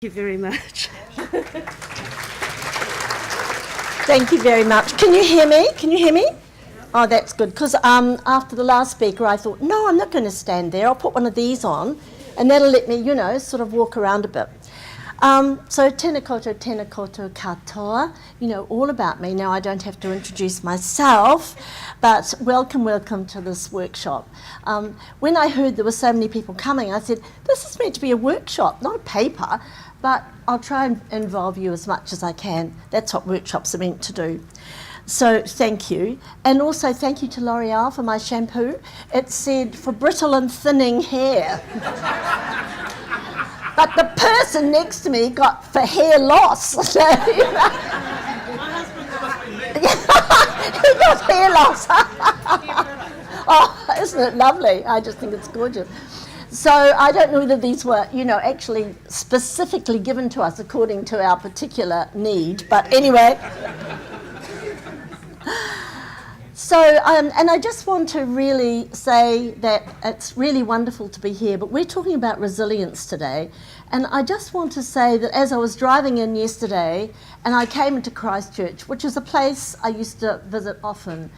Thank you very much. Thank you very much. Can you hear me? Can you hear me? Oh, that's good. Because after the last speaker, I thought, no, I'm not going to stand there. I'll put one of these on, and that'll let me, sort of walk around a bit. So tēnā koutou katoa, all about me. Now I don't have to introduce myself, but welcome to this workshop. When I heard there were so many people coming, I said, this is meant to be a workshop, not a paper, but I'll try and involve you as much as I can. That's what workshops are meant to do. So thank you. And also thank you to L'Oreal for my shampoo. It said for brittle and thinning hair. But the person next to me got for hair loss. So, he got hair loss. Oh, isn't it lovely? I just think it's gorgeous. So I don't know whether these were, actually specifically given to us according to our particular need. But anyway. So, and I just want to really say that it's really wonderful to be here, but we're talking about resilience today. And I just want to say that as I was driving in yesterday and I came into Christchurch, which is a place I used to visit often,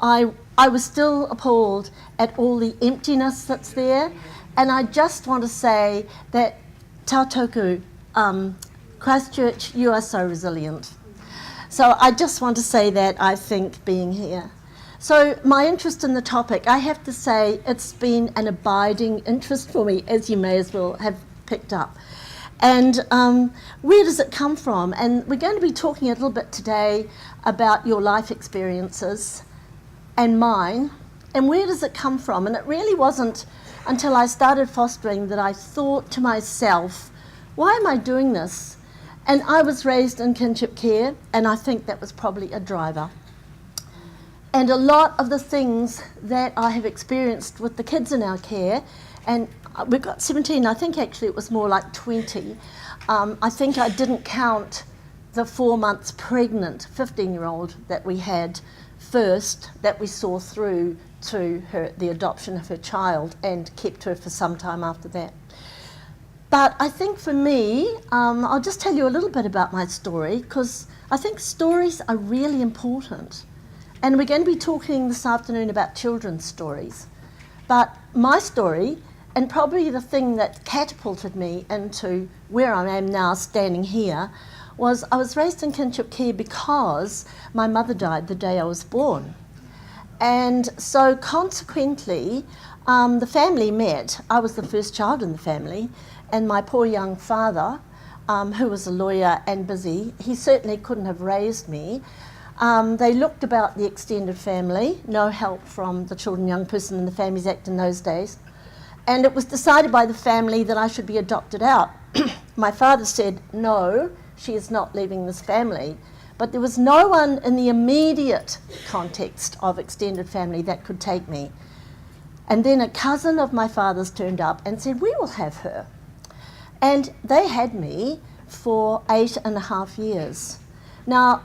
I was still appalled at all the emptiness that's there. And I just want to say that tautoko, Christchurch, you are so resilient. So I just want to say that, I think, being here. So my interest in the topic, I have to say it's been an abiding interest for me, as you may as well have picked up. And where does it come from? And we're going to be talking a little bit today about your life experiences and mine, and where does it come from? And it really wasn't until I started fostering that I thought to myself, why am I doing this? And I was raised in kinship care, and I think that was probably a driver. And a lot of the things that I have experienced with the kids in our care, and we've got 17, I think actually it was more like 20. I think I didn't count the 4 months pregnant 15-year-old that we had first, that we saw through to the adoption of her child and kept her for some time after that. But I think for me, I'll just tell you a little bit about my story, because I think stories are really important. And we're going to be talking this afternoon about children's stories. But my story, and probably the thing that catapulted me into where I am now standing here, was I was raised in kinship care because my mother died the day I was born. And so consequently, the family met. I was the first child in the family, and my poor young father, who was a lawyer and busy, he certainly couldn't have raised me. They looked about the extended family, no help from the Children and Young Person in the Families Act in those days. And it was decided by the family that I should be adopted out. My father said, no, she is not leaving this family. But there was no one in the immediate context of extended family that could take me. And then a cousin of my father's turned up and said, we will have her. And they had me for 8.5 years. Now,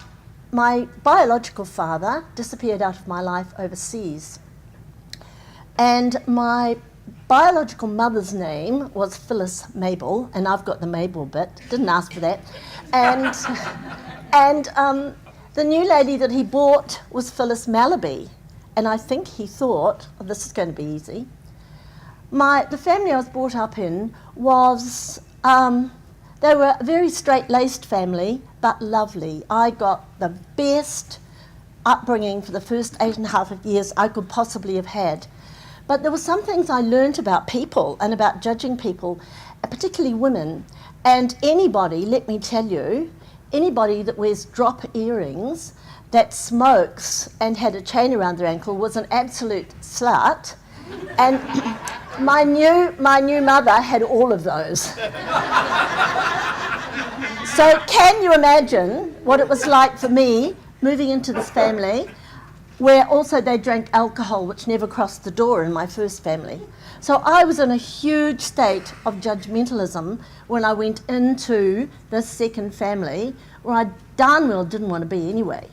my biological father disappeared out of my life overseas. And my biological mother's name was Phyllis Mabel, and I've got the Mabel bit, didn't ask for that. And the new lady that he bought was Phyllis Mallaby. And I think he thought, oh, this is going to be easy. The family I was brought up in was, they were a very straight-laced family, but lovely. I got the best upbringing for the first 8.5 years I could possibly have had. But there were some things I learnt about people and about judging people, particularly women. And anybody, let me tell you, anybody that wears drop earrings, that smokes and had a chain around their ankle was an absolute slut. And my new mother had all of those. So can you imagine what it was like for me moving into this family, where also they drank alcohol, which never crossed the door in my first family. So I was in a huge state of judgmentalism when I went into this second family, where I darn well didn't want to be anyway.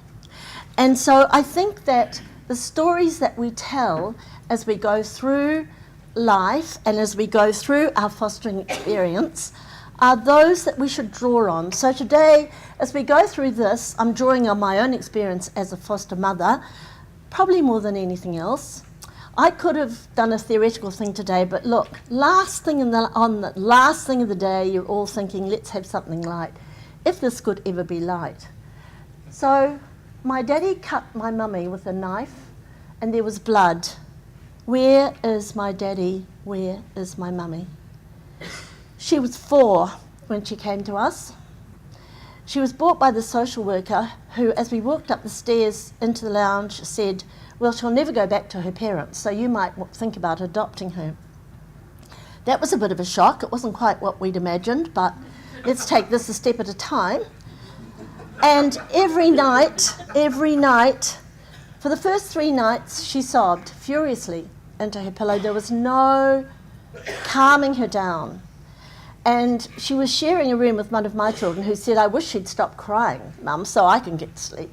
And so I think that the stories that we tell as we go through life and as we go through our fostering experience are those that we should draw on. So today, as we go through this, I'm drawing on my own experience as a foster mother, probably more than anything else. I could have done a theoretical thing today, but look, last thing of the day, you're all thinking, let's have something light, if this could ever be light. So my daddy cut my mummy with a knife, and there was blood. Where is my daddy? Where is my mummy? She was 4 when she came to us. She was brought by the social worker who, as we walked up the stairs into the lounge, said, well, she'll never go back to her parents, so you might think about adopting her. That was a bit of a shock. It wasn't quite what we'd imagined, but let's take this a step at a time. And every night, for the first 3 nights, she sobbed furiously into her pillow. There was no calming her down. And she was sharing a room with one of my children who said, I wish she'd stop crying, Mum, so I can get to sleep.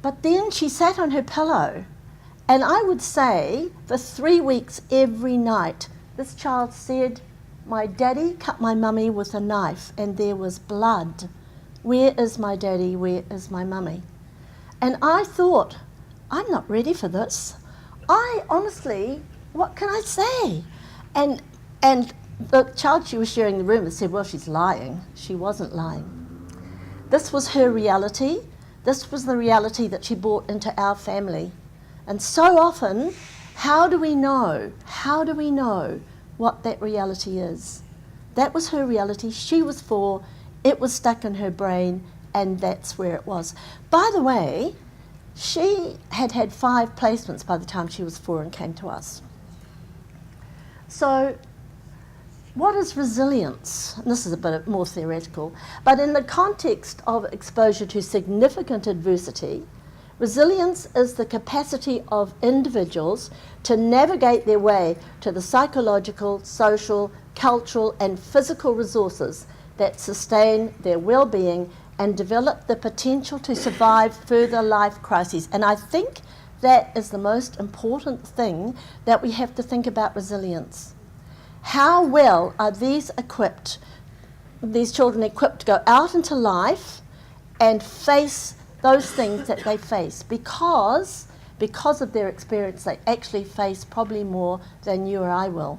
But then she sat on her pillow, and I would say for 3 weeks every night, this child said, my daddy cut my mummy with a knife and there was blood. Where is my daddy? Where is my mummy? And I thought, I'm not ready for this. I honestly, what can I say? And the child she was sharing the room with said, well, she's lying. She wasn't lying. This was her reality. This was the reality that she brought into our family. And so often, how do we know what that reality is? That was her reality. She was 4. It was stuck in her brain, and that's where it was. By the way, she had had 5 placements by the time she was 4 and came to us. So, what is resilience? And this is a bit more theoretical, but in the context of exposure to significant adversity, resilience is the capacity of individuals to navigate their way to the psychological, social, cultural, and physical resources that sustain their well-being and develop the potential to survive further life crises. And I think that is the most important thing that we have to think about resilience. How well are these children equipped to go out into life and face those things that they face? Because of their experience, they actually face probably more than you or I will.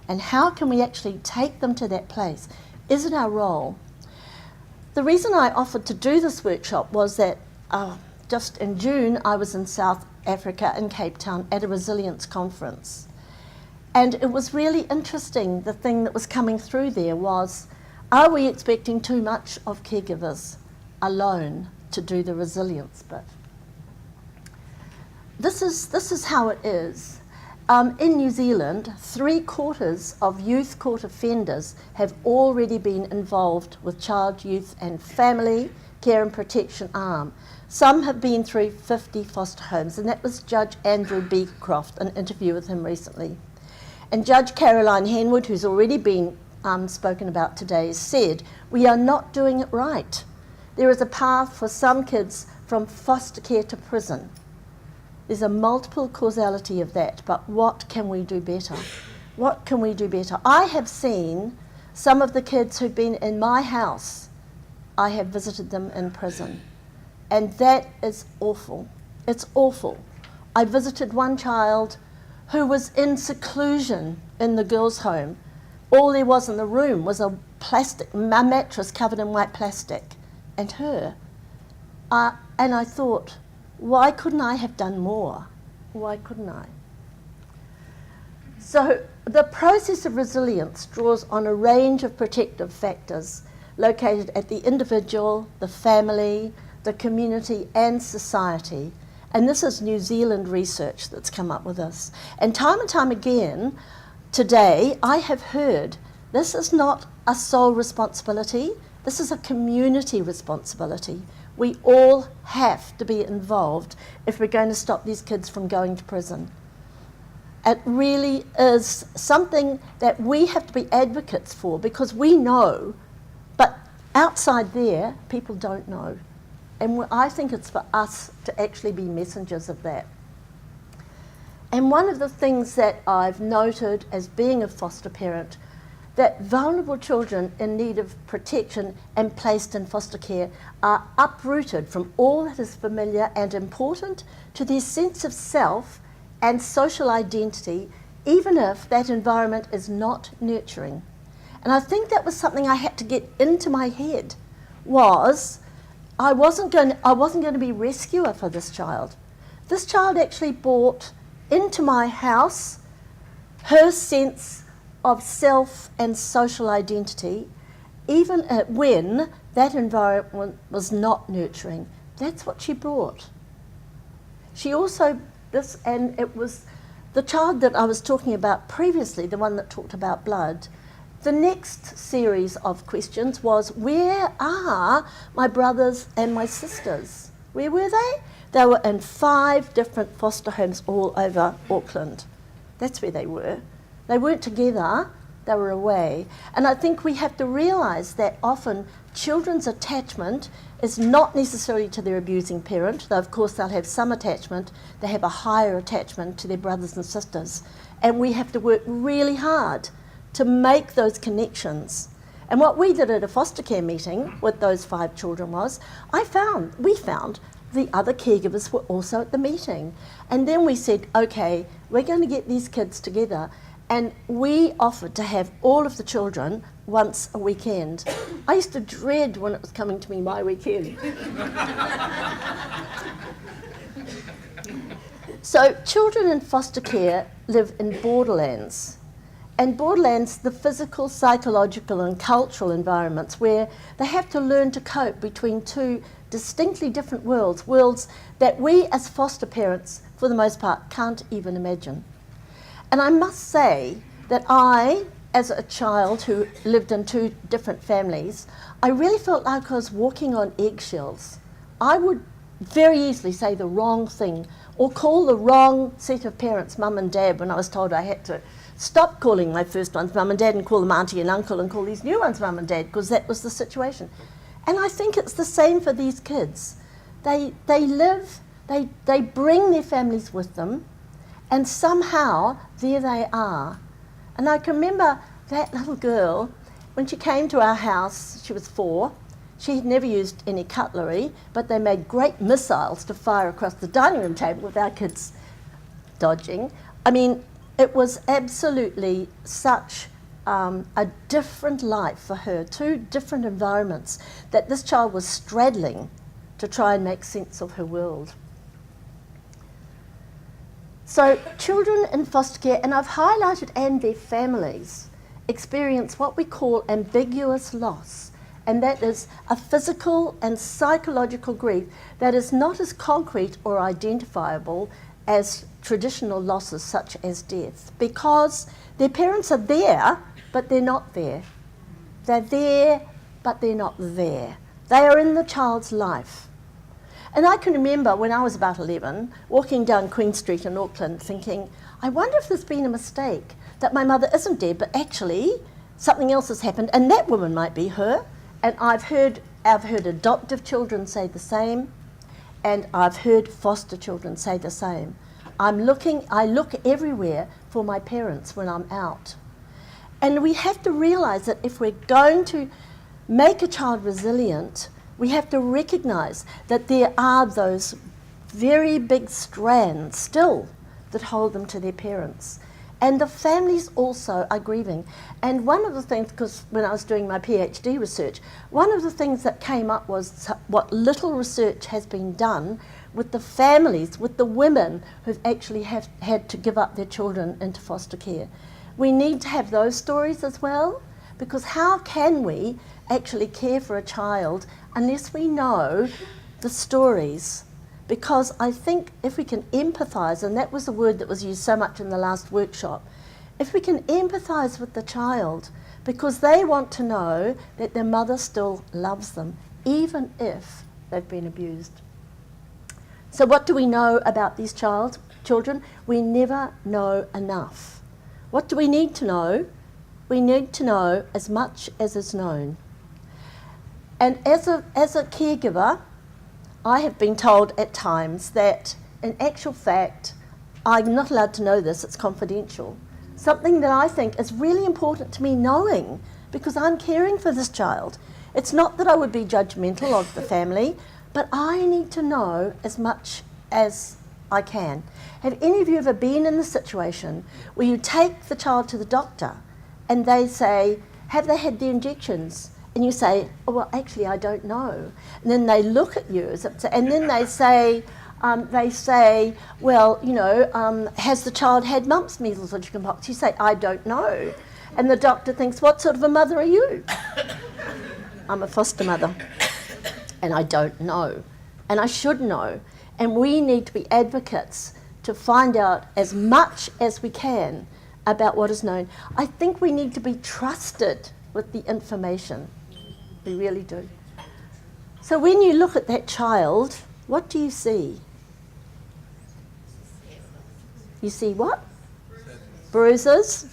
And how can we actually take them to that place? Is it our role? The reason I offered to do this workshop was that just in June, I was in South Africa, in Cape Town, at a resilience conference. And it was really interesting. The thing that was coming through there was, are we expecting too much of caregivers alone to do the resilience bit? This is how it is. In New Zealand, 3/4 of youth court offenders have already been involved with child, youth and family care and protection arm. Some have been through 50 foster homes, and that was Judge Andrew Beecroft, an interview with him recently. And Judge Caroline Henwood, who's already been spoken about today, said, we are not doing it right. There is a path for some kids from foster care to prison. There's a multiple causality of that, but what can we do better? What can we do better? I have seen some of the kids who've been in my house. I have visited them in prison, and that is awful. It's awful. I visited one child who was in seclusion in the girls' home. All there was in the room was a mattress covered in white plastic, and her. And I thought, why couldn't I have done more? Why couldn't I? So the process of resilience draws on a range of protective factors located at the individual, the family, the community and society. And this is New Zealand research that's come up with this. And time again, today, I have heard this is not a sole responsibility, this is a community responsibility. We all have to be involved if we're going to stop these kids from going to prison. It really is something that we have to be advocates for, because we know, but outside there, people don't know. And I think it's for us to actually be messengers of that. And one of the things that I've noted as being a foster parent that vulnerable children in need of protection and placed in foster care are uprooted from all that is familiar and important to their sense of self and social identity, even if that environment is not nurturing. And I think that was something I had to get into my head, was I wasn't going to be rescuer for this child. This child actually brought into my house her sense of self and social identity, even when that environment was not nurturing. That's what she brought. She also, and it was the child that I was talking about previously, the one that talked about blood. The next series of questions was, where are my brothers and my sisters? Where were they? They were in 5 different foster homes all over Auckland. That's where they were. They weren't together, they were away. And I think we have to realise that often children's attachment is not necessarily to their abusing parent, though of course they'll have some attachment. They have a higher attachment to their brothers and sisters. And we have to work really hard to make those connections. And what we did at a foster care meeting with those 5 children was, we found the other caregivers were also at the meeting. And then we said, okay, we're going to get these kids together. And we offered to have all of the children once a weekend. I used to dread when it was coming to me my weekend. So children in foster care live in borderlands. And borderlands, the physical, psychological and cultural environments where they have to learn to cope between 2 distinctly different worlds that we as foster parents, for the most part, can't even imagine. And I must say that I, as a child who lived in 2 different families, I really felt like I was walking on eggshells. I would very easily say the wrong thing or call the wrong set of parents mum and dad when I was told I had to stop calling my first ones mum and dad and call them auntie and uncle and call these new ones mum and dad, because that was the situation. And I think it's the same for these kids. They bring their families with them, and somehow there they are. And I can remember that little girl, when she came to our house, she was 4. She had never used any cutlery, but they made great missiles to fire across the dining room table with our kids dodging. I mean, it was absolutely such a different life for her, 2 different environments that this child was straddling to try and make sense of her world. So children in foster care, and I've highlighted, and their families, experience what we call ambiguous loss, and that is a physical and psychological grief that is not as concrete or identifiable as traditional losses such as death, because their parents are there, but they're not there. They're there, but they're not there. They are in the child's life. And I can remember when I was about 11, walking down Queen Street in Auckland thinking, I wonder if there's been a mistake, that my mother isn't dead, but actually something else has happened, and that woman might be her. And I've heard adoptive children say the same, and I've heard foster children say the same. I look everywhere for my parents when I'm out. And we have to realise that if we're going to make a child resilient, we have to recognise that there are those very big strands still that hold them to their parents. And the families also are grieving. And one of the things, because when I was doing my PhD research, one of the things that came up was what little research has been done with the families, with the women who've actually had to give up their children into foster care. We need to have those stories as well, because how can we actually care for a child unless we know the stories? Because I think if we can empathise, and that was the word that was used so much in the last workshop, if we can empathise with the child, because they want to know that their mother still loves them, even if they've been abused. So what do we know about these children? We never know enough. What do we need to know? We need to know as much as is known. And as a caregiver, I have been told at times that in actual fact, I'm not allowed to know this, it's confidential. something that I think is really important to me knowing, because I'm caring for this child. It's not that I would be judgmental of the family, but I need to know as much as I can. Have any of you ever been in the situation where you take the child to the doctor and they say, have they had the injections? And you say, oh, well, actually, I don't know. And then they look at you, and then they say, well, you know, has the child had mumps, measles, or chickenpox? You say, I don't know. And the doctor thinks, what sort of a mother are you? I'm a foster mother, and I don't know. And I should know. And we need to be advocates to find out as much as we can about what is known. I think we need to be trusted with the information. We really do. So when you look at that child, what do you see? You see what? Bruises?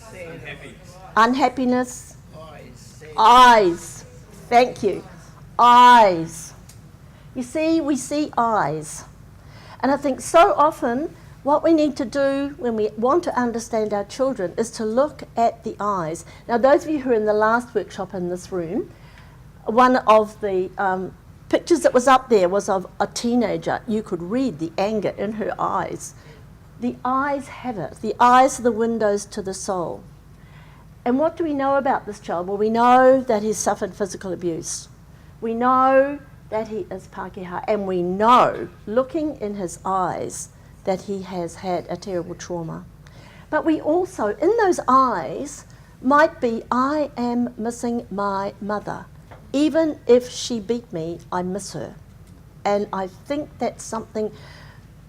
Unhappiness? Eyes. Thank you. Eyes. You see, we see eyes. And I think so often what we need to do when we want to understand our children is to look at the eyes. Now, those of you who were in the last workshop in this room, one of the pictures that was up there was of a teenager. You could read the anger in her eyes. The eyes have it. The eyes are the windows to the soul. And what do we know about this child? Well, we know that he's suffered physical abuse. We know that he is Pākehā, and we know, looking in his eyes, that he has had a terrible trauma. But we also, in those eyes, might be, I am missing my mother. Even if she beat me, I miss her. And I think that's something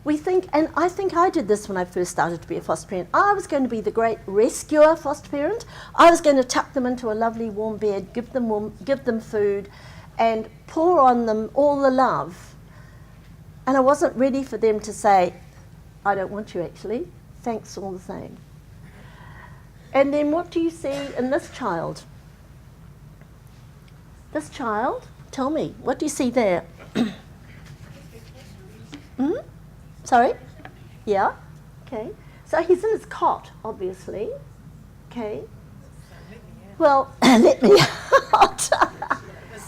we think, and I think I did this when I first started to be a foster parent. I was going to be the great rescuer foster parent. I was going to tuck them into a lovely warm bed, give them food, and pour on them all the love. And I wasn't ready for them to say, I don't want you actually, thanks all the same. And then what do you see in this child? This child, tell me, what do you see there? Sorry? Yeah? Okay. So he's in his cot, obviously. Okay. Well, let me out.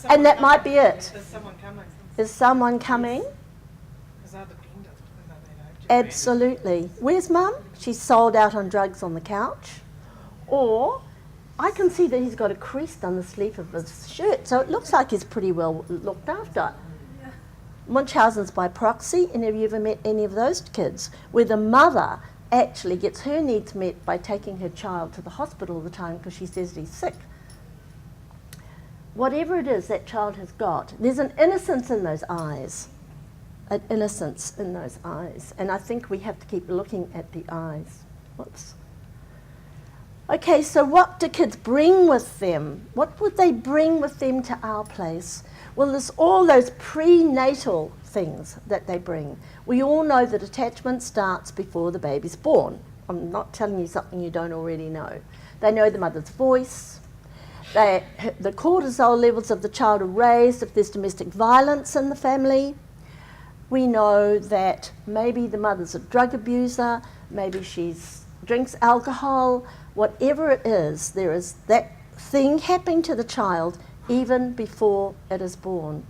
And that might be it. Is someone coming? Is someone coming? Absolutely. Where's Mum? She's sold out on drugs on the couch. Or I can see that he's got a crease down the sleeve of his shirt, so it looks like he's pretty well looked after. Munchausen's by proxy, and have you ever met any of those kids where the mother actually gets her needs met by taking her child to the hospital all the time because she says he's sick? Whatever it is that child has got, there's an innocence in those eyes. An innocence in those eyes. And I think we have to keep looking at the eyes. Whoops. Okay, so what do kids bring with them? What would they bring with them to our place? Well, there's all those prenatal things that they bring. We all know that attachment starts before the baby's born. I'm not telling you something you don't already know. They know the mother's voice. The cortisol levels of the child are raised if there's domestic violence in the family. We know that maybe the mother's a drug abuser, maybe she drinks alcohol. Whatever it is, there is that thing happening to the child even before it is born.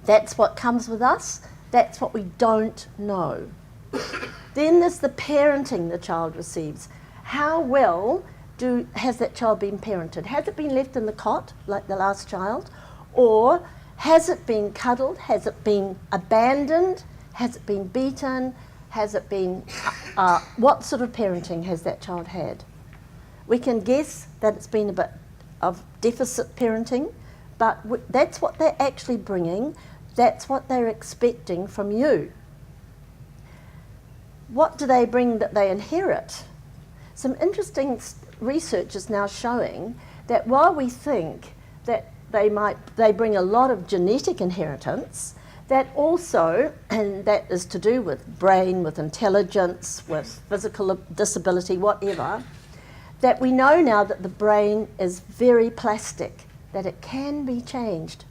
That's what comes with us. That's what we don't know. Then there's the parenting the child receives. How well has that child been parented? Has it been left in the cot, like the last child? Or has it been cuddled? Has it been abandoned? Has it been beaten? Has it been, what sort of parenting has that child had? We can guess that it's been a bit of deficit parenting, but that's what they're actually bringing. That's what they're expecting from you. What do they bring that they inherit? Some interesting research is now showing that while we think that they bring a lot of genetic inheritance, that also, and that is to do with brain, with intelligence, with physical disability, whatever, that we know now that the brain is very plastic, that it can be changed.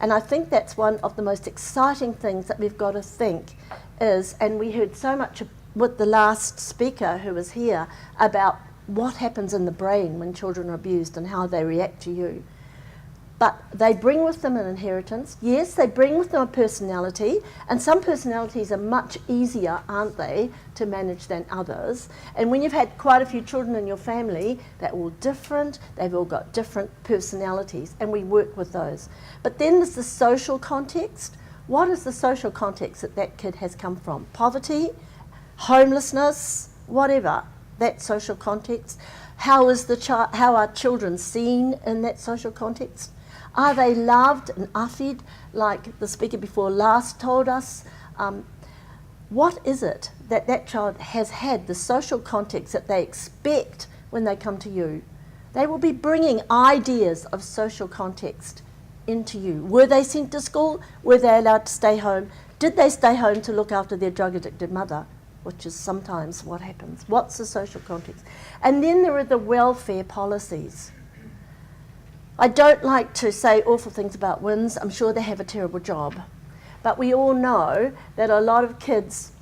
And I think that's one of the most exciting things that we've got to think is, and we heard so much with the last speaker who was here about what happens in the brain when children are abused and how they react to you. But they bring with them an inheritance. Yes, they bring with them a personality, and some personalities are much easier, aren't they, to manage than others. And when you've had quite a few children in your family, they're all different, they've all got different personalities, and we work with those. But then there's the social context. What is the social context that that kid has come from? Poverty, homelessness, whatever, that social context. How are children seen in that social context? Are they loved and affied, like the speaker before last told us? What is it that that child has had, the social context that they expect when they come to you? They will be bringing ideas of social context into you. Were they sent to school? Were they allowed to stay home? Did they stay home to look after their drug-addicted mother? Which is sometimes what happens. What's the social context? And then there are the welfare policies. I don't like to say awful things about WINS. I'm sure they have a terrible job. But we all know that a lot of kids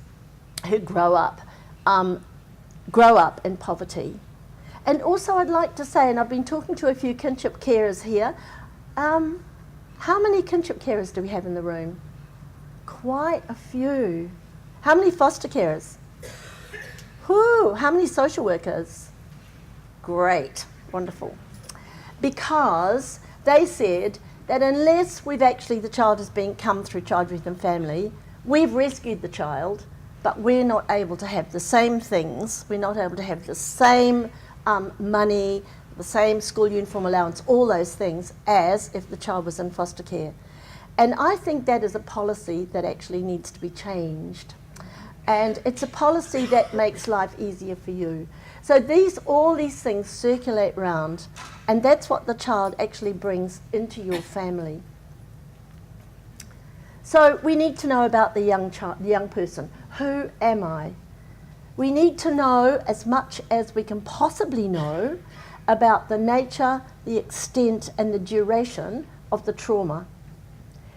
who grow up in poverty. And also I'd like to say, and I've been talking to a few kinship carers here, how many kinship carers do we have in the room? Quite a few. How many foster carers? Whoo, how many social workers? Great, wonderful. Because they said that unless the child has come through child youth and family, we've rescued the child, but we're not able to have the same things, we're not able to have the same money, the same school uniform allowance, all those things, as if the child was in foster care. And I think that is a policy that actually needs to be changed. And it's a policy that makes life easier for you. So all these things circulate round, and that's what the child actually brings into your family. So we need to know about the young person. Who am I? We need to know as much as we can possibly know about the nature, the extent, and the duration of the trauma.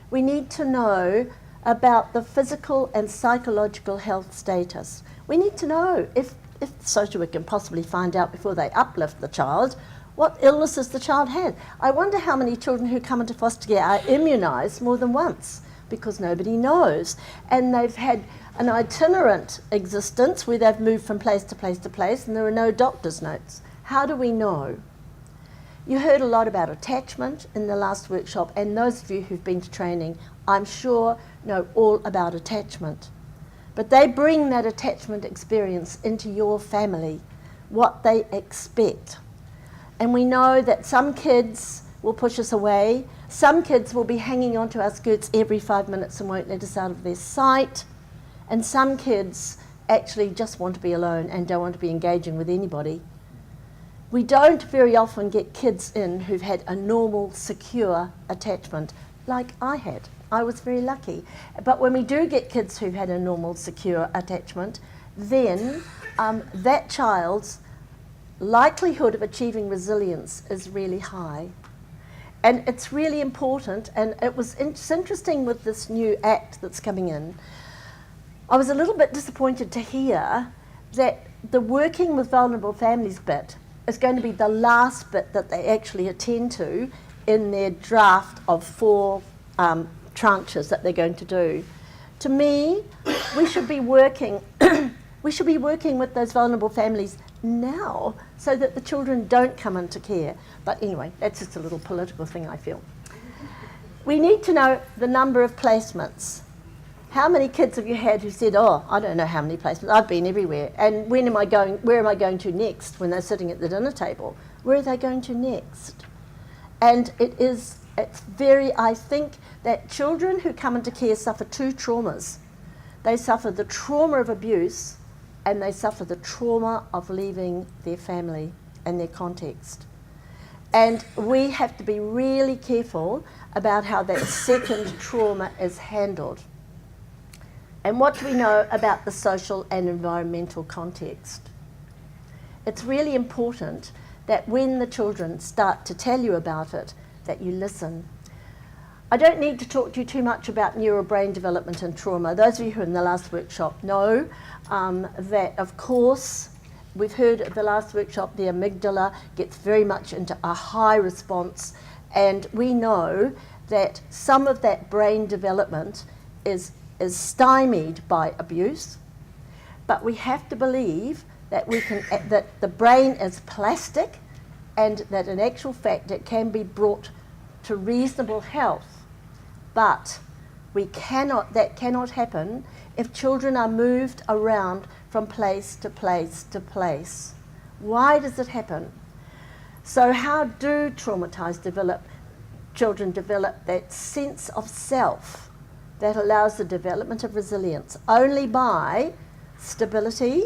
We need to know about the physical and psychological health status. We need to know if the social worker can possibly find out before they uplift the child what illnesses the child had. I wonder how many children who come into foster care are immunised more than once, because nobody knows. And they've had an itinerant existence where they've moved from place to place to place and there are no doctor's notes. How do we know? You heard a lot about attachment in the last workshop, and those of you who've been to training, I'm sure, know all about attachment. But they bring that attachment experience into your family, what they expect. And we know that some kids will push us away, some kids will be hanging onto our skirts every 5 minutes and won't let us out of their sight, and some kids actually just want to be alone and don't want to be engaging with anybody. We don't very often get kids in who've had a normal, secure attachment like I had. I was very lucky. But when we do get kids who've had a normal, secure attachment, then that child's likelihood of achieving resilience is really high. And it's really important, and it's interesting with this new act that's coming in. I was a little bit disappointed to hear that the working with vulnerable families bit is going to be the last bit that they actually attend to in their draft of 4 tranches that they're going to do. To me, we should be working with those vulnerable families now so that the children don't come into care. But anyway, that's just a little political thing, I feel. We need to know the number of placements. How many kids have you had who said, oh, I don't know how many placements, I've been everywhere, and where am I going to next when they're sitting at the dinner table? Where are they going to next? And I think that children who come into care suffer 2 traumas. They suffer the trauma of abuse, and they suffer the trauma of leaving their family and their context. And we have to be really careful about how that second trauma is handled. And what do we know about the social and environmental context? It's really important that when the children start to tell you about it, that you listen. I don't need to talk to you too much about neural brain development and trauma. Those of you who were in the last workshop know that, of course, we've heard at the last workshop, the amygdala gets very much into a high response, and we know that some of that brain development is stymied by abuse, but we have to believe that that the brain is plastic, and that in actual fact it can be brought to reasonable health. But that cannot happen if children are moved around from place to place to place. Why does it happen? So how do traumatized children develop that sense of self that allows the development of resilience? Only by stability,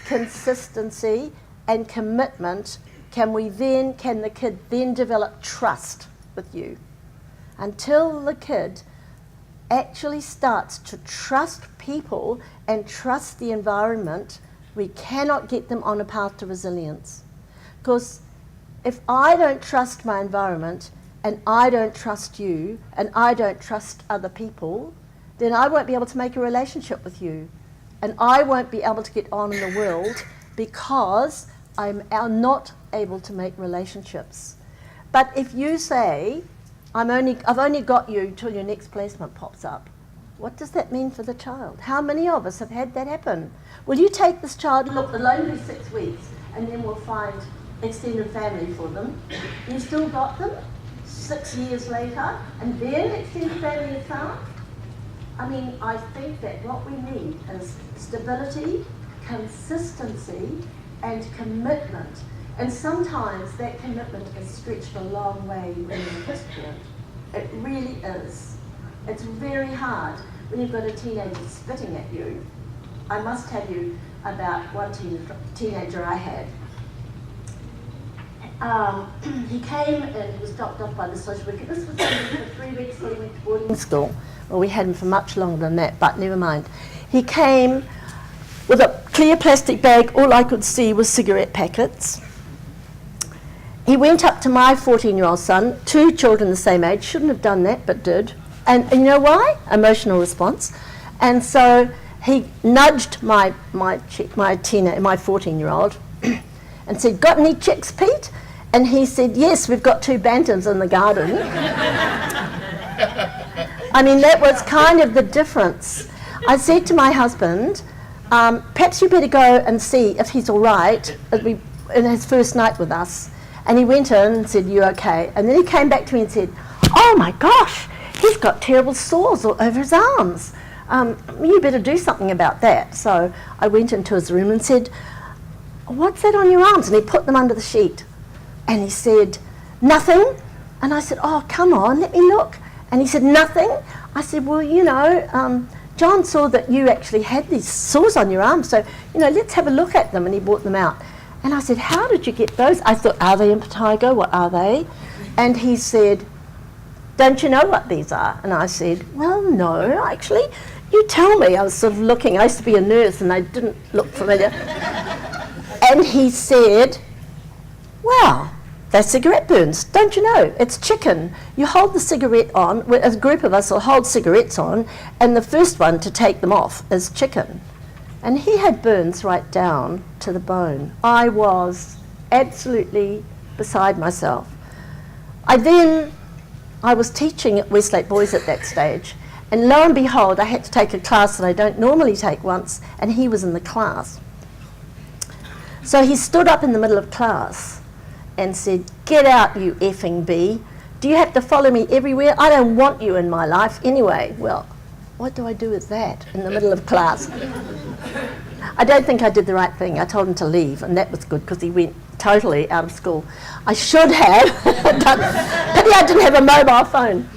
consistency, and commitment can the kid then develop trust with you. Until the kid actually starts to trust people and trust the environment, we cannot get them on a path to resilience. Because if I don't trust my environment, and I don't trust you, and I don't trust other people, then I won't be able to make a relationship with you. And I won't be able to get on in the world because I'm not able to make relationships. But if you say, I've only got you till your next placement pops up, what does that mean for the child? How many of us have had that happen? Will you take this child, look, it'll only be 6 weeks, and then we'll find extended family for them. You still got them 6 years later, and then extended family is found? I mean, I think that what we need is stability, consistency, and commitment. And sometimes that commitment is stretched a long way when you're a parent. It really is. It's very hard when you've got a teenager spitting at you. I must tell you about one teenager I had. He came and he was dropped off by the social worker. This was only for 3 weeks till he went to boarding school. Well, we had him for much longer than that, but never mind. He came with a clear plastic bag. All I could see was cigarette packets. He went up to my 14-year-old son, 2 children the same age, shouldn't have done that, but did. And you know why? Emotional response. And so he nudged my 14-year-old and said, "Got any chicks, Pete?" And he said, "Yes, we've got 2 bantams in the garden." I mean, that was kind of the difference. I said to my husband, perhaps you better go and see if he's all right in his first night with us. And he went in and said, "You okay?" And then he came back to me and said, "Oh my gosh, he's got terrible sores all over his arms. You better do something about that." So I went into his room and said, "What's that on your arms?" And he put them under the sheet. And he said, "Nothing." And I said, "Oh, come on, let me look." And he said, "Nothing." I said, "Well, you know, John saw that you actually had these sores on your arms, so, you know, let's have a look at them." And he brought them out. And I said, "How did you get those?" I thought, "Are they impetigo? What are they?" And he said, "Don't you know what these are?" And I said, "Well, no, actually, you tell me." I was sort of looking. I used to be a nurse and I didn't look familiar. And he said, "Well, they're cigarette burns. Don't you know? It's chicken. You hold the cigarette on, a group of us will hold cigarettes on, and the first one to take them off is chicken." And he had burns right down to the bone. I was absolutely beside myself. I was teaching at Westlake Boys at that stage, and lo and behold, I had to take a class that I don't normally take once, and he was in the class. So he stood up in the middle of class and said, "Get out, you effing bee. Do you have to follow me everywhere? I don't want you in my life anyway." Well, what do I do with that in the middle of class? I don't think I did the right thing. I told him to leave, and that was good because he went totally out of school. I should have. Pity I didn't have a mobile phone.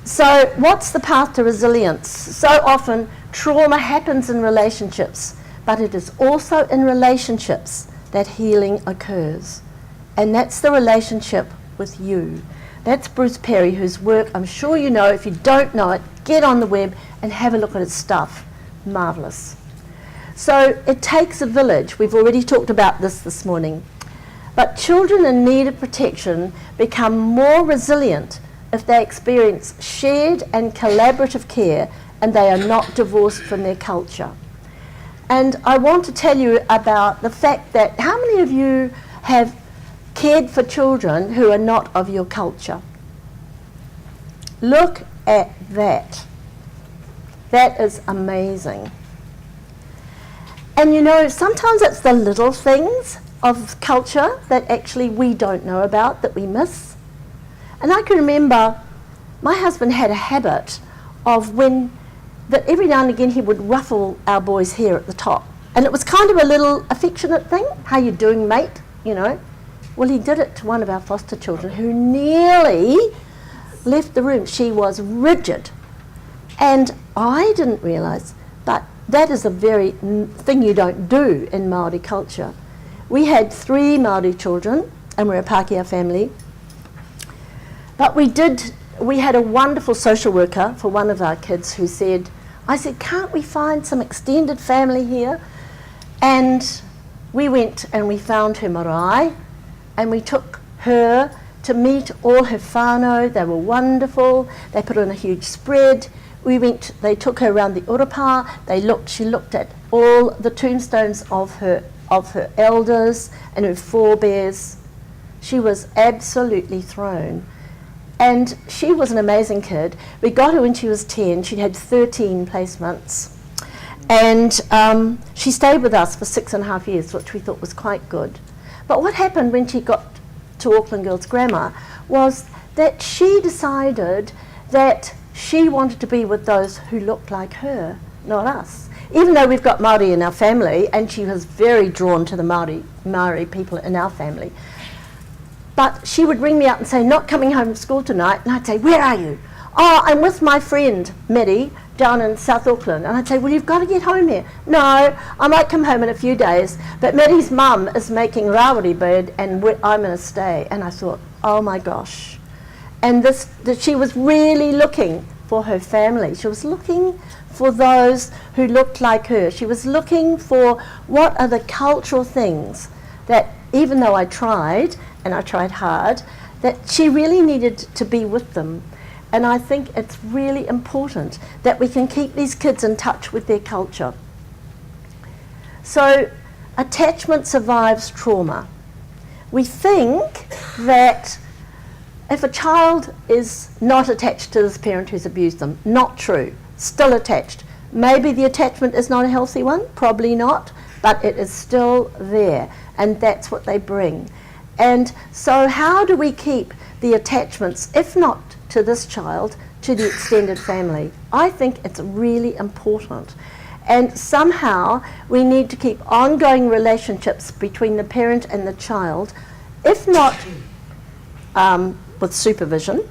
So what's the path to resilience? So often trauma happens in relationships, but it is also in relationships that healing occurs. And that's the relationship with you. That's Bruce Perry, whose work I'm sure you know. If you don't know it, get on the web and have a look at his stuff. Marvellous. So it takes a village. We've already talked about this morning. But children in need of protection become more resilient if they experience shared and collaborative care and they are not divorced from their culture. And I want to tell you about the fact that how many of you have cared for children who are not of your culture? Look at that. That is amazing. And you know, sometimes it's the little things of culture that actually we don't know about, that we miss. And I can remember my husband had a habit of that every now and again he would ruffle our boys' hair at the top. And it was kind of a little affectionate thing. How you doing, mate? You know. Well, he did it to one of our foster children who nearly left the room. She was rigid. And I didn't realise, but that is a very thing you don't do in Māori culture. We had 3 Māori children, and we're a Pākehā family. But we had a wonderful social worker for one of our kids who said, I said, can't we find some extended family here? And we went and we found her marae, and we took her to meet all her whānau. They were wonderful. They put on a huge spread. They took her around the urapa. She looked at all the tombstones of her elders and her forebears. She was absolutely thrown. And she was an amazing kid. We got her when she was 10. She'd had 13 placements. And she stayed with us for 6.5 years, which we thought was quite good. But what happened when she got to Auckland Girls Grammar was that she decided that she wanted to be with those who looked like her, not us. Even though we've got Māori in our family, and she was very drawn to the Māori people in our family. But she would ring me up and say, not coming home from school tonight, and I'd say, where are you? Oh, I'm with my friend, Maddie, down in South Auckland. And I'd say, well, you've got to get home here. No, I might come home in a few days, but Maddie's mum is making rawiri bread, and I'm going to stay. And I thought, oh my gosh. And she was really looking for her family. She was looking for those who looked like her. She was looking for what are the cultural things that, even though I tried, and I tried hard, that she really needed to be with them. And I think it's really important that we can keep these kids in touch with their culture. So, attachment survives trauma. We think that if a child is not attached to this parent who's abused them, not true, still attached. Maybe the attachment is not a healthy one, probably not, but it is still there, and that's what they bring. And so how do we keep the attachments, if not to this child, to the extended family? I think it's really important. And somehow we need to keep ongoing relationships between the parent and the child, if not with supervision.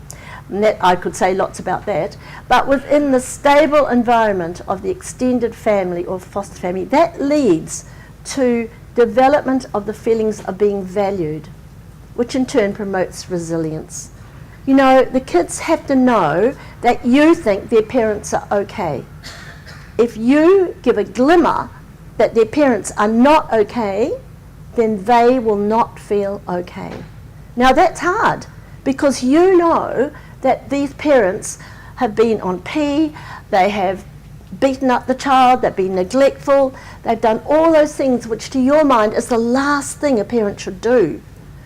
I could say lots about that, but within the stable environment of the extended family or foster family, that leads to development of the feelings of being valued, which in turn promotes resilience. You know, the kids have to know that you think their parents are okay. If you give a glimmer that their parents are not okay, then they will not feel okay. Now that's hard, because you know that these parents have been on P, they have beaten up the child, they've been neglectful, they've done all those things which to your mind is the last thing a parent should do.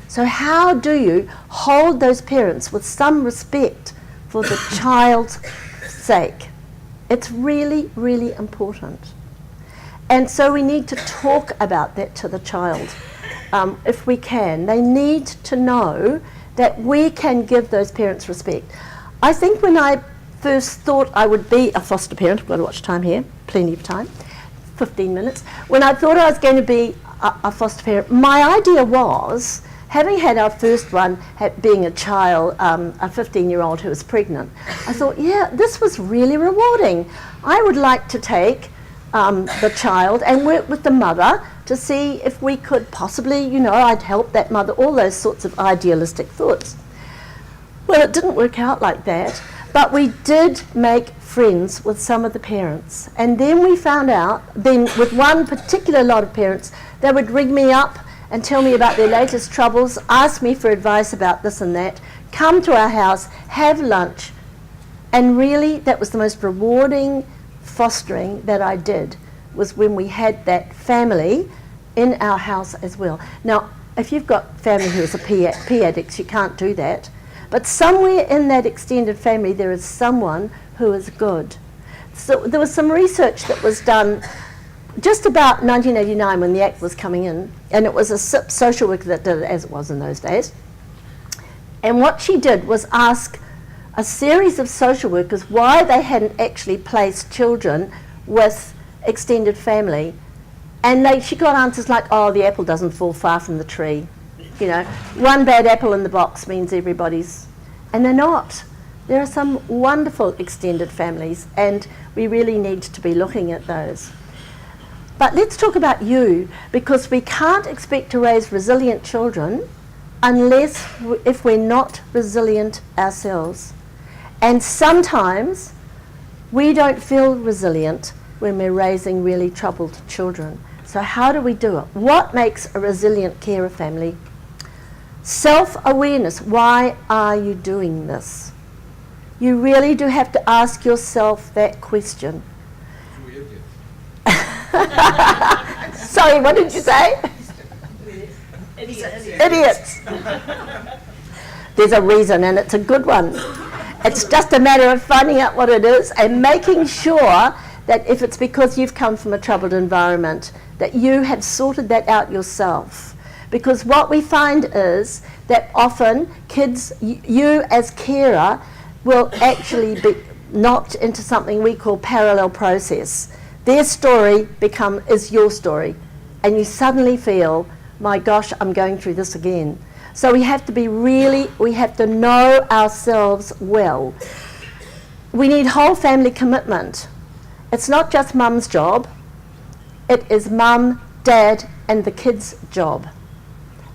So how do you hold those parents with some respect for the child's sake? It's really, really important. And so we need to talk about that to the child, if we can. They need to know that we can give those parents respect. I think when I first thought I would be a foster parent, I've got to watch time here, plenty of time, 15 minutes. When I thought I was going to be a foster parent, my idea was, having had our first one, being a child, a 15-year-old who was pregnant, I thought, yeah, this was really rewarding. I would like to take the child and work with the mother to see if we could possibly, you know, I'd help that mother, all those sorts of idealistic thoughts. Well, it didn't work out like that, but we did make friends with some of the parents. And then we found out, then with one particular lot of parents, they would ring me up and tell me about their latest troubles, ask me for advice about this and that, come to our house, have lunch, and really that was the most rewarding fostering that I did, was when we had that family in our house as well. Now, if you've got family who is a pee addicts, you can't do that. But somewhere in that extended family, there is someone who is good. So there was some research that was done just about 1989 when the Act was coming in, and it was a social worker that did it, as it was in those days. And what she did was ask a series of social workers why they hadn't actually placed children with extended family. And she got answers like, oh, the apple doesn't fall far from the tree. You know, one bad apple in the box means everybody's... And they're not. There are some wonderful extended families, and we really need to be looking at those. But let's talk about you, because we can't expect to raise resilient children unless if we're not resilient ourselves. And sometimes we don't feel resilient when we're raising really troubled children. So how do we do it? What makes a resilient carer family? Self-awareness. Why are you doing this? You really do have to ask yourself that question. Sorry, what did you say? Idiots. There's a reason, and it's a good one. It's just a matter of finding out what it is and making sure that if it's because you've come from a troubled environment, that you have sorted that out yourself. Because what we find is that often kids, you as carer, will actually be knocked into something we call parallel process. Their story is your story, and you suddenly feel, my gosh, I'm going through this again. So we have to know ourselves well. We need whole family commitment. It's not just mum's job, it is mum, dad, and the kids' job.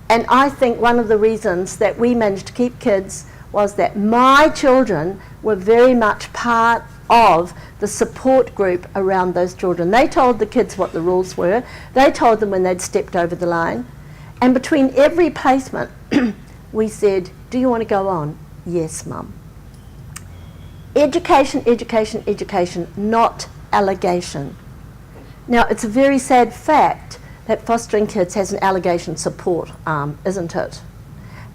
And I think one of the reasons that we managed to keep kids was that my children were very much part of the support group around those children. They told the kids what the rules were. They told them when they'd stepped over the line. And between every placement, we said, do you want to go on? Yes, mum. Education, education, education, not allegation. Now, it's a very sad fact that fostering kids has an allegation support arm, isn't it?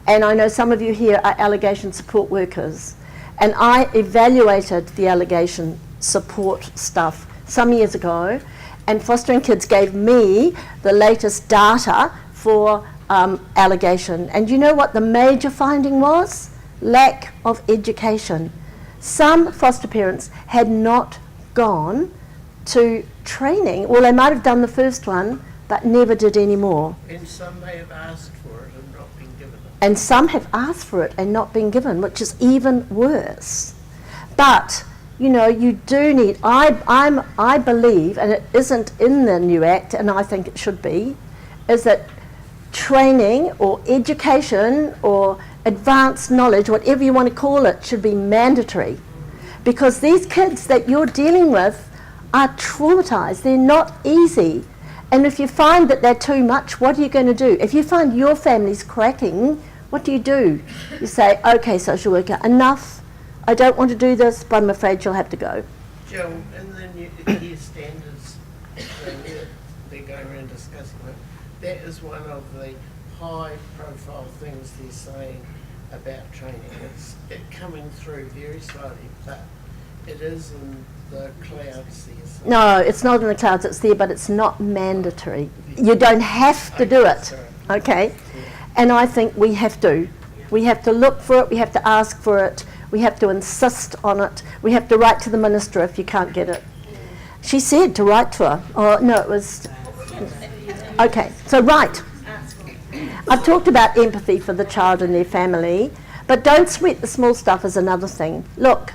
And I know some of you here are allegation support workers. And I evaluated the allegation support stuff some years ago, and Fostering Kids gave me the latest data for allegation. And you know what the major finding was? Lack of education. Some foster parents had not gone to training. Well, they might have done the first one, but never did any more. And some may have asked for it and not been given it. And some have asked for it and not been given, which is even worse. But, you know, you do need, I believe, and it isn't in the new Act, and I think it should be, is that training or education or advanced knowledge, whatever you want to call it, should be mandatory. Because these kids that you're dealing with are traumatized. They're not easy. And if you find that they're too much, what are you going to do? If you find your family's cracking, what do? You say, okay, social worker, enough. I don't want to do this, but I'm afraid you'll have to go. Joe, in the new standards they're going around discussing it, that is one of the high-profile things they're saying about training. It's coming through very slowly, but it is in the clouds there. So. No, it's not in the clouds, it's there, but it's not mandatory. You don't have to do it, okay? And I think we have to. We have to look for it, we have to ask for it, we have to insist on it, we have to write to the minister if you can't get it. She said to write to her. Oh, no, it was... Okay, so write. I've talked about empathy for the child and their family, but don't sweat the small stuff is another thing. Look,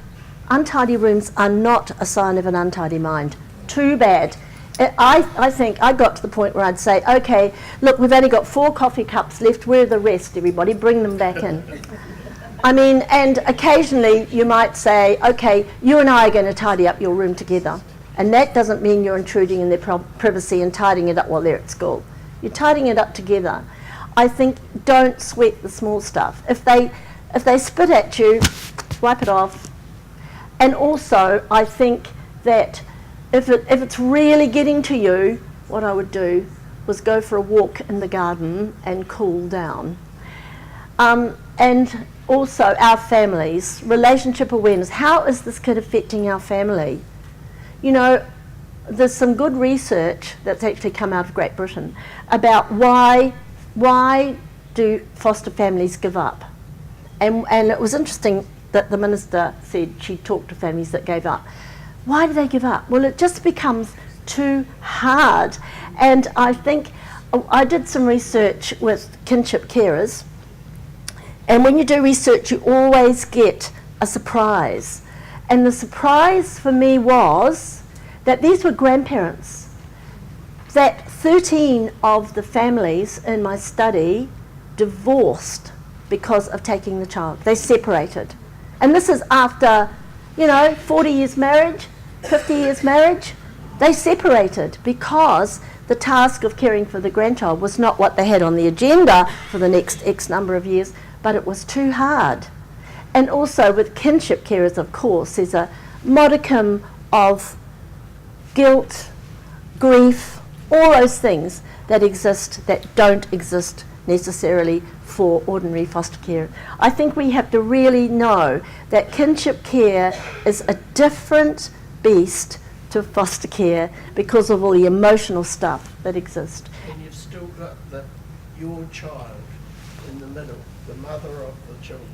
untidy rooms are not a sign of an untidy mind. Too bad. I think I got to the point where I'd say, okay, look, we've only got 4 coffee cups left. Where are the rest, everybody? Bring them back in. I mean, and occasionally you might say, okay, you and I are going to tidy up your room together. And that doesn't mean you're intruding in their privacy and tidying it up while they're at school. You're tidying it up together. I think don't sweat the small stuff. If they spit at you, wipe it off. And also, I think that if it's really getting to you, what I would do was go for a walk in the garden and cool down. And also our families, relationship awareness. How is this kid affecting our family? You know, there's some good research that's actually come out of Great Britain about why do foster families give up. And it was interesting that the minister said she talked to families that gave up. Why do they give up? Well, it just becomes too hard. And I think I did some research with kinship carers, and when you do research you always get a surprise. And the surprise for me was that these were grandparents, that 13 of the families in my study divorced because of taking the child. They separated. And this is after, 40 years marriage, 50 years marriage. They separated because the task of caring for the grandchild was not what they had on the agenda for the next X number of years, but it was too hard. And also with kinship carers, of course, there's a modicum of guilt, grief, all those things that exist that don't exist necessarily for ordinary foster care. I think we have to really know that kinship care is a different beast to foster care because of all the emotional stuff that exists. And you've still got your child in the middle, the mother of the children,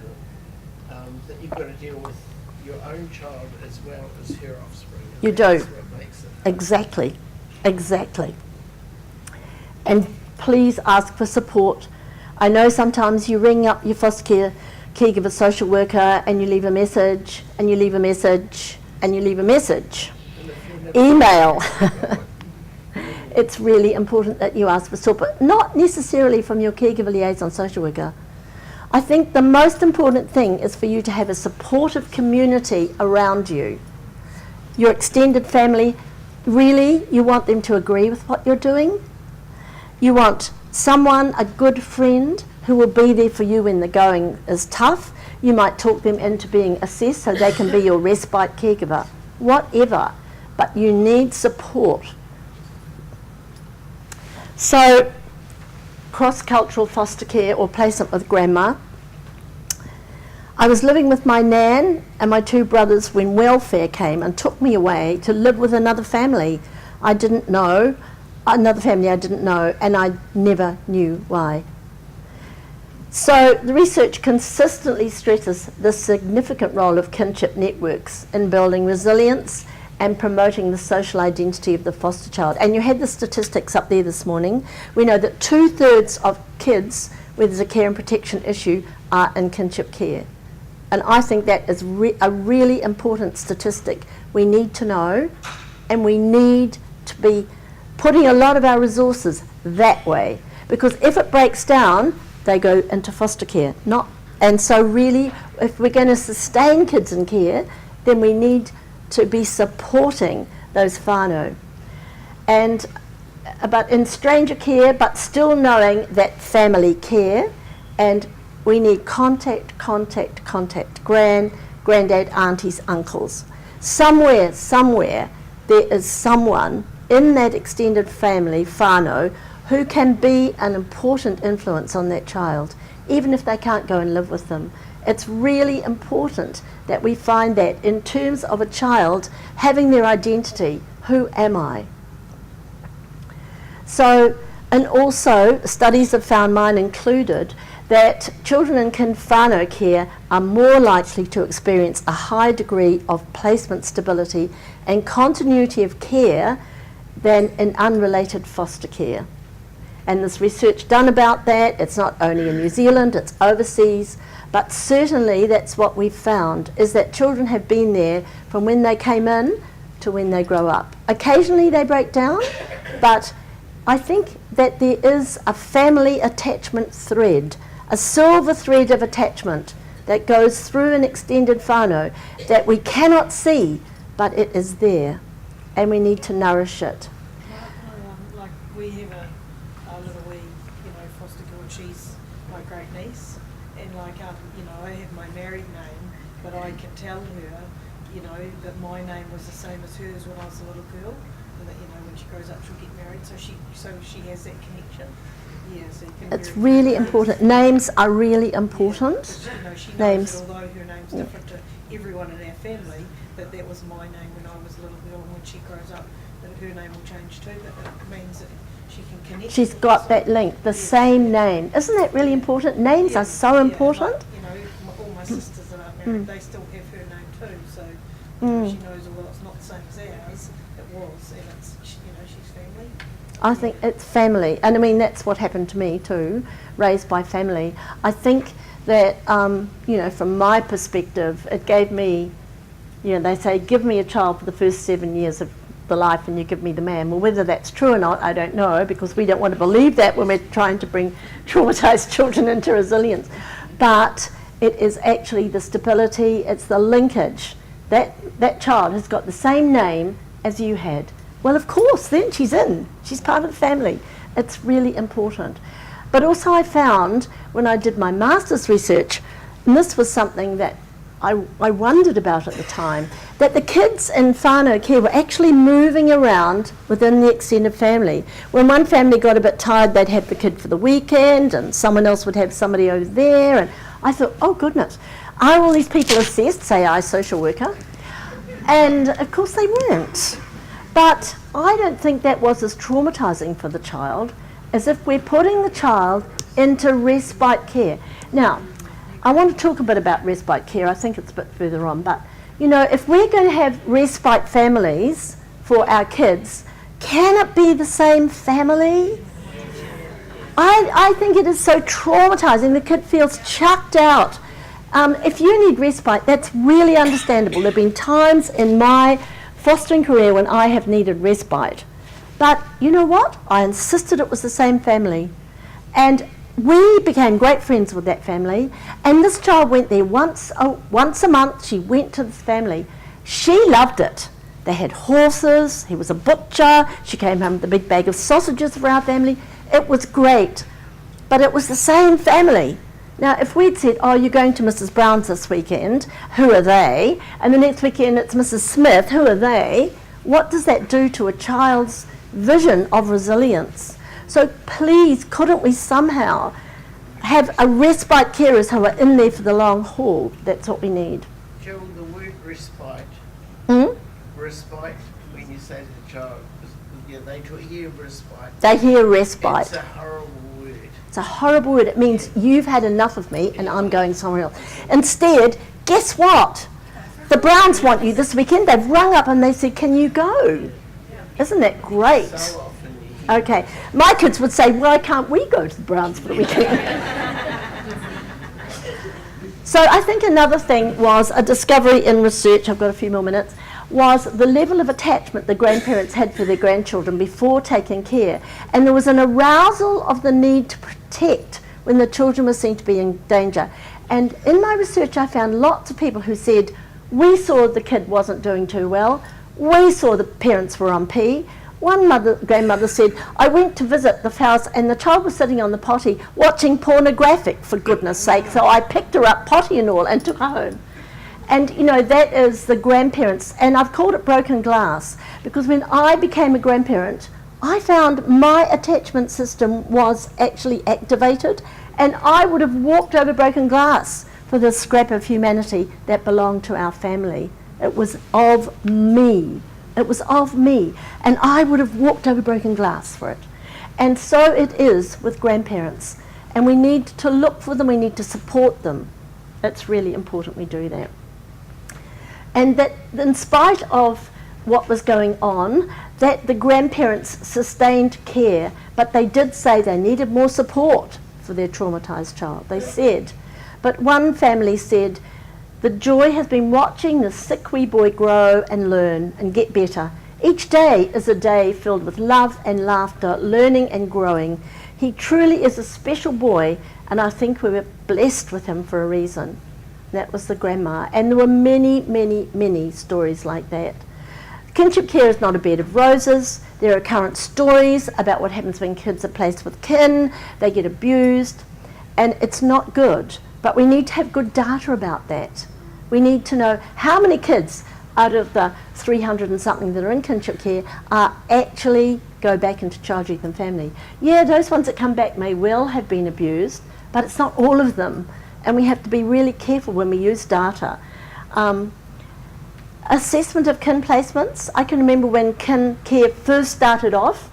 that you've got to deal with your own child as well as her offspring. You do. That's what makes it. Exactly. And please ask for support. I know sometimes you ring up your foster care caregiver social worker and you leave a message, and you leave a message, and you leave a message. Email. It's really important that you ask for support, not necessarily from your caregiver liaison social worker. I think the most important thing is for you to have a supportive community around you. Your extended family, really, you want them to agree with what you're doing. You want someone, a good friend, who will be there for you when the going is tough. You might talk them into being assessed so they can be your respite caregiver, whatever. But you need support. So, cross-cultural foster care or placement with grandma. I was living with my nan and my two brothers when welfare came and took me away to live with another family I didn't know, and I never knew why. So the research consistently stresses the significant role of kinship networks in building resilience and promoting the social identity of the foster child. And you had the statistics up there this morning. We know that 2/3 of kids where there's a care and protection issue are in kinship care. And I think that is a really important statistic we need to know, and we need to be putting a lot of our resources that way, because if it breaks down, they go into foster care. And so really, if we're going to sustain kids in care, then we need to be supporting those whānau. But in stranger care, but still knowing that family care, and we need contact, granddad, aunties, uncles. Somewhere, there is someone in that extended family, whānau, who can be an important influence on that child, even if they can't go and live with them. It's really important that we find that in terms of a child having their identity, who am I? So, and also studies have found, mine included, that children in kin whānau care are more likely to experience a high degree of placement stability and continuity of care than in unrelated foster care. And there's research done about that. It's not only in New Zealand, it's overseas, but certainly that's what we've found, is that children have been there from when they came in to when they grow up. Occasionally they break down, but I think that there is a family attachment thread, a silver thread of attachment that goes through an extended whānau that we cannot see, but it is there, and we need to nourish it. Like we have a little wee, foster girl, and she's my great niece, and I have my married name, but I can tell her, you know, that my name was the same as hers when I was a little girl, and that, you know, when she grows up she'll get married, so she has that connection. Yeah, so you can It's really important. Names are really important. Yeah, you know, she knows Names. that although her name's different to everyone in our family, that was my name when I was a little girl, and when she grows up, that her name will change too, but it means that she can connect. She's with got us. that link, the same name. Isn't that really important? Names are so important. Like, you know, all my sisters that aren't married, they still have her name too, so you know, she knows, well, it's not the same as ours, it was, and it's, you know, she's family. I think it's family, and I mean that's what happened to me too, raised by family. I think that, you know, from my perspective, it gave me, you know, they say give me a child for the first 7 years of the life and you give me the man. Well, whether that's true or not, I don't know, because we don't want to believe that when we're trying to bring traumatised children into resilience. But it is actually the stability, it's the linkage. That child has got the same name as you had. Well, of course, then she's in. She's part of the family. It's really important. But also I found when I did my master's research, and this was something that I wondered about at the time, that the kids in whānau care were actually moving around within the extended family. When one family got a bit tired, they'd have the kid for the weekend, and someone else would have somebody over there. And I thought, oh goodness, are all these people assessed, say I, social worker? And of course they weren't. But I don't think that was as traumatising for the child as if we're putting the child into respite care. Now, I want to talk a bit about respite care. I think it's a bit further on. But, you know, if we're going to have respite families for our kids, can it be the same family? I think it is so traumatising. The kid feels chucked out. If you need respite, that's really understandable. There have been times in my fostering career when I have needed respite. But you know what? I insisted it was the same family. And we became great friends with that family. And this child went there once a month. She went to this family. She loved it. They had horses. He was a butcher. She came home with a big bag of sausages for our family. It was great. But it was the same family. Now, if we'd said, oh, you're going to Mrs. Brown's this weekend, who are they? And the next weekend it's Mrs. Smith, who are they? What does that do to a child's vision of resilience? So please, couldn't we somehow have a respite carers who are in there for the long haul? That's what we need. Jill, the word respite, respite, when you say to the child, yeah, they hear respite. They hear respite. It's a horrible word. It's a horrible word. It means you've had enough of me and I'm going somewhere else. Instead, guess what? The Browns want you this weekend. They've rung up and they said, can you go? Isn't that great? So often you hear. Okay. My kids would say, why can't we go to the Browns for the weekend? So I think another thing was a discovery in research, I've got a few more minutes, was the level of attachment the grandparents had for their grandchildren before taking care. And there was an arousal of the need to protect when the children were seen to be in danger. And in my research I found lots of people who said, we saw the kid wasn't doing too well, we saw the parents were on P. One grandmother said, I went to visit the house and the child was sitting on the potty watching pornographic, for goodness sake, so I picked her up, potty and all, and took her home. And, you know, that is the grandparents. And I've called it broken glass because when I became a grandparent, I found my attachment system was actually activated and I would have walked over broken glass for this scrap of humanity that belonged to our family. It was of me. It was of me. And I would have walked over broken glass for it. And so it is with grandparents. And we need to look for them. We need to support them. It's really important we do that. And that in spite of what was going on, that the grandparents sustained care, but they did say they needed more support for their traumatised child. They said, but one family said, the joy has been watching this sick wee boy grow and learn and get better. Each day is a day filled with love and laughter, learning and growing. He truly is a special boy, and I think we were blessed with him for a reason. That was the grandma. And there were many, many, many stories like that. Kinship care is not a bed of roses. There are current stories about what happens when kids are placed with kin, they get abused, and it's not good. But we need to have good data about that. We need to know how many kids out of the 300 and something that are in kinship care are actually go back into child, youth and family. Yeah, those ones that come back may well have been abused, but it's not all of them. And we have to be really careful when we use data. Assessment of kin placements. I can remember when kin care first started off,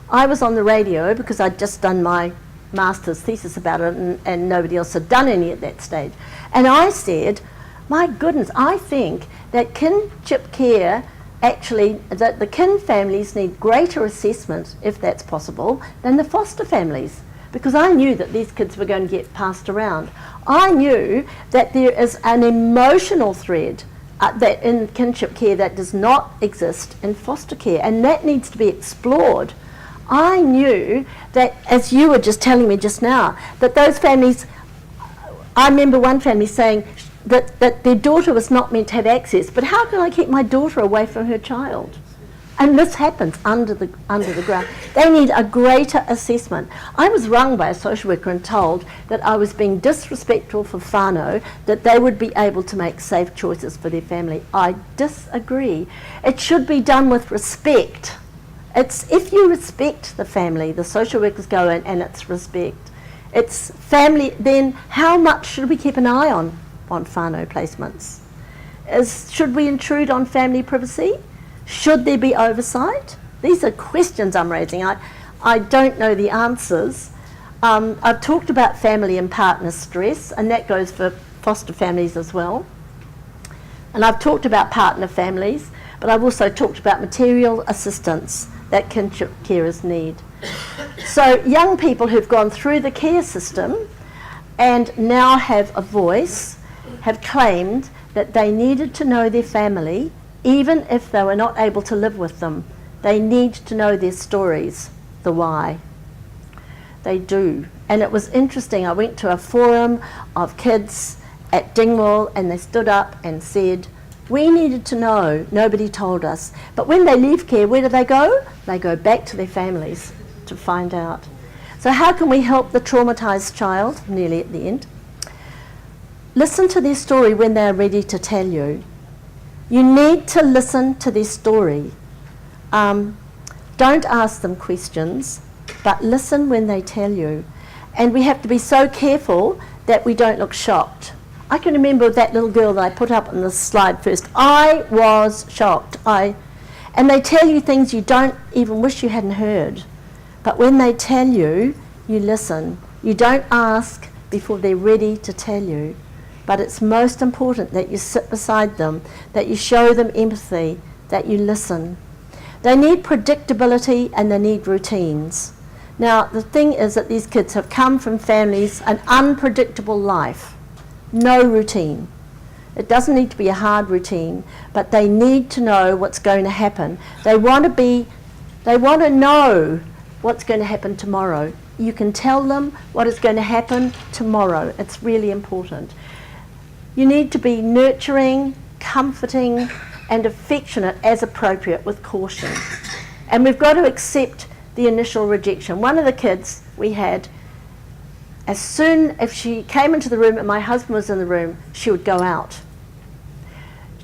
I was on the radio because I'd just done my master's thesis about it and nobody else had done any at that stage. And I said, my goodness, I think that kinship care actually, that the kin families need greater assessment, if that's possible, than the foster families. Because I knew that these kids were going to get passed around. I knew that there is an emotional thread that in kinship care that does not exist in foster care, and that needs to be explored. I knew that, as you were just telling me just now, that those families, I remember one family saying that their daughter was not meant to have access, but how can I keep my daughter away from her child? And this happens under the ground. They need a greater assessment. I was rung by a social worker and told that I was being disrespectful for whānau, that they would be able to make safe choices for their family. I disagree. It should be done with respect. It's if you respect the family, the social workers go in and it's respect. It's family, then how much should we keep an eye on whānau placements? Should we intrude on family privacy? Should there be oversight? These are questions I'm raising. I don't know the answers. I've talked about family and partner stress, and that goes for foster families as well. And I've talked about partner families, but I've also talked about material assistance that kinship carers need. So young people who've gone through the care system and now have a voice have claimed that they needed to know their family even if they were not able to live with them. They need to know their stories, the why. They do. And it was interesting, I went to a forum of kids at Dingwall and they stood up and said, we needed to know, nobody told us. But when they leave care, where do they go? They go back to their families to find out. So how can we help the traumatised child, nearly at the end? Listen to their story when they're ready to tell you. You need to listen to their story. Don't ask them questions, but listen when they tell you. And we have to be so careful that we don't look shocked. I can remember that little girl that I put up on the slide first. I was shocked. And they tell you things you don't even wish you hadn't heard. But when they tell you, you listen. You don't ask before they're ready to tell you. But it's most important that you sit beside them, that you show them empathy, that you listen. They need predictability and they need routines. Now, the thing is that these kids have come from families, an unpredictable life, no routine. It doesn't need to be a hard routine, but they need to know what's going to happen. They want to know what's going to happen tomorrow. You can tell them what is going to happen tomorrow. It's really important. You need to be nurturing, comforting, and affectionate as appropriate with caution. And we've got to accept the initial rejection. One of the kids we had, as soon as she came into the room and my husband was in the room, she would go out.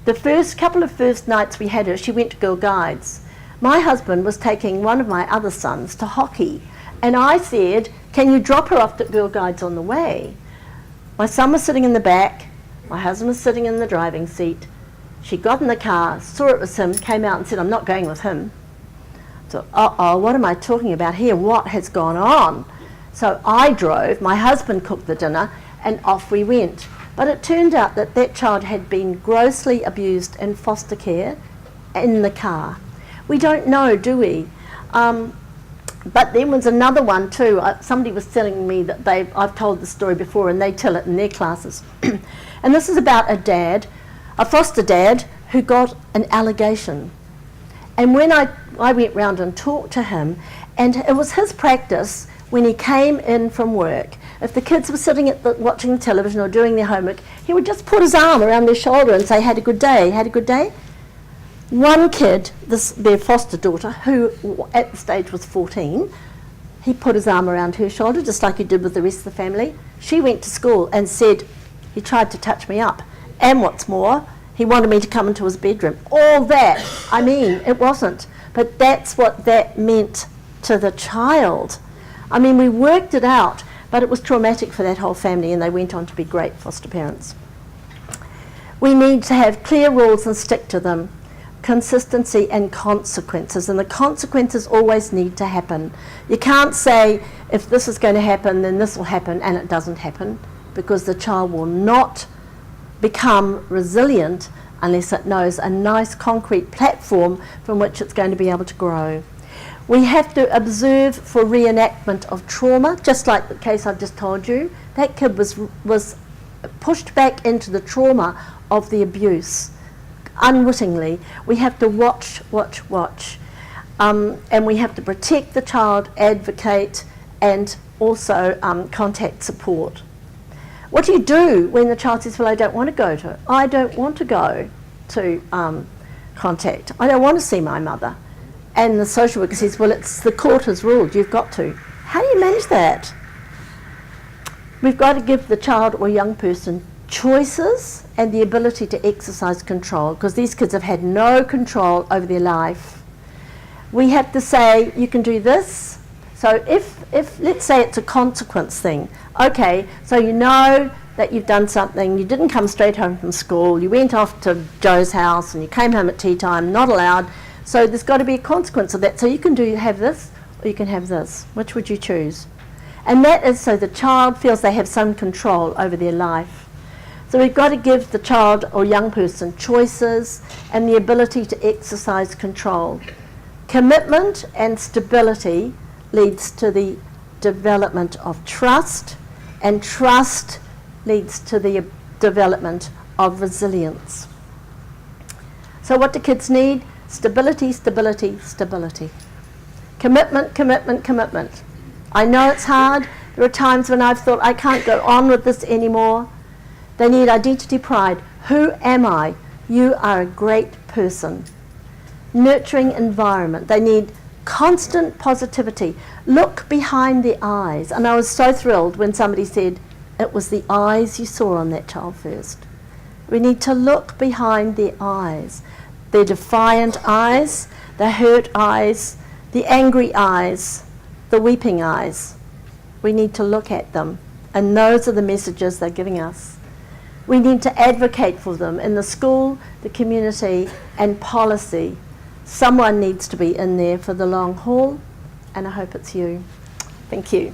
The first couple of first nights we had her, she went to Girl Guides. My husband was taking one of my other sons to hockey, and I said, can you drop her off at Girl Guides on the way? My son was sitting in the back, my husband was sitting in the driving seat. She got in the car, saw it was him, came out and said, I'm not going with him. So, what am I talking about here? What has gone on? So I drove, my husband cooked the dinner, and off we went. But it turned out that that child had been grossly abused in foster care in the car. We don't know, do we? But there was another one too. Somebody was telling me that I've told the story before and they tell it in their classes. And this is about a foster dad who got an allegation. And when I went round and talked to him, and it was his practice when he came in from work, if the kids were sitting watching television or doing their homework, he would just put his arm around their shoulder and say, had a good day, had a good day. One kid, their foster daughter, who at the stage was 14, he put his arm around her shoulder, just like he did with the rest of the family. She went to school and said, he tried to touch me up. And what's more, He wanted me to come into his bedroom. All that. I mean, it wasn't. But that's what that meant to the child. I mean, we worked it out, but it was traumatic for that whole family, and they went on to be great foster parents. We need to have clear rules and stick to them. Consistency and consequences, and the consequences always need to happen. You can't say, if this is going to happen, then this will happen, and it doesn't happen, because the child will not become resilient unless it knows a nice concrete platform from which it's going to be able to grow. We have to observe for reenactment of trauma, just like the case I've just told you. That kid was pushed back into the trauma of the abuse unwittingly. We have to watch, and we have to protect the child, advocate, and also contact support. What do you do when the child says, well, I don't want to go to contact. I don't want to see my mother. And the social worker says, well, it's the court has ruled, you've got to. How do you manage that? We've got to give the child or young person choices and the ability to exercise control, because these kids have had no control over their life. We have to say, you can do this. So if let's say it's a consequence thing. Okay, so you know that you've done something, you didn't come straight home from school, you went off to Joe's house and you came home at tea time, not allowed. So there's got to be a consequence of that. So you can have this or you can have this. Which would you choose? And that is so the child feels they have some control over their life. So we've got to give the child or young person choices and the ability to exercise control. Commitment and stability leads to the development of trust, and trust leads to the development of resilience. So what do kids need? Stability, stability, stability. Commitment, commitment, commitment. I know it's hard. There are times when I've thought I can't go on with this anymore. They need identity, pride. Who am I? You are a great person. Nurturing environment. They need constant positivity. Look behind the eyes. And I was so thrilled when somebody said, it was the eyes you saw on that child first. We need to look behind the eyes. The defiant eyes, the hurt eyes, the angry eyes, the weeping eyes. We need to look at them. And those are the messages they're giving us. We need to advocate for them in the school, the community, and policy. Someone needs to be in there for the long haul, and I hope it's you. Thank you.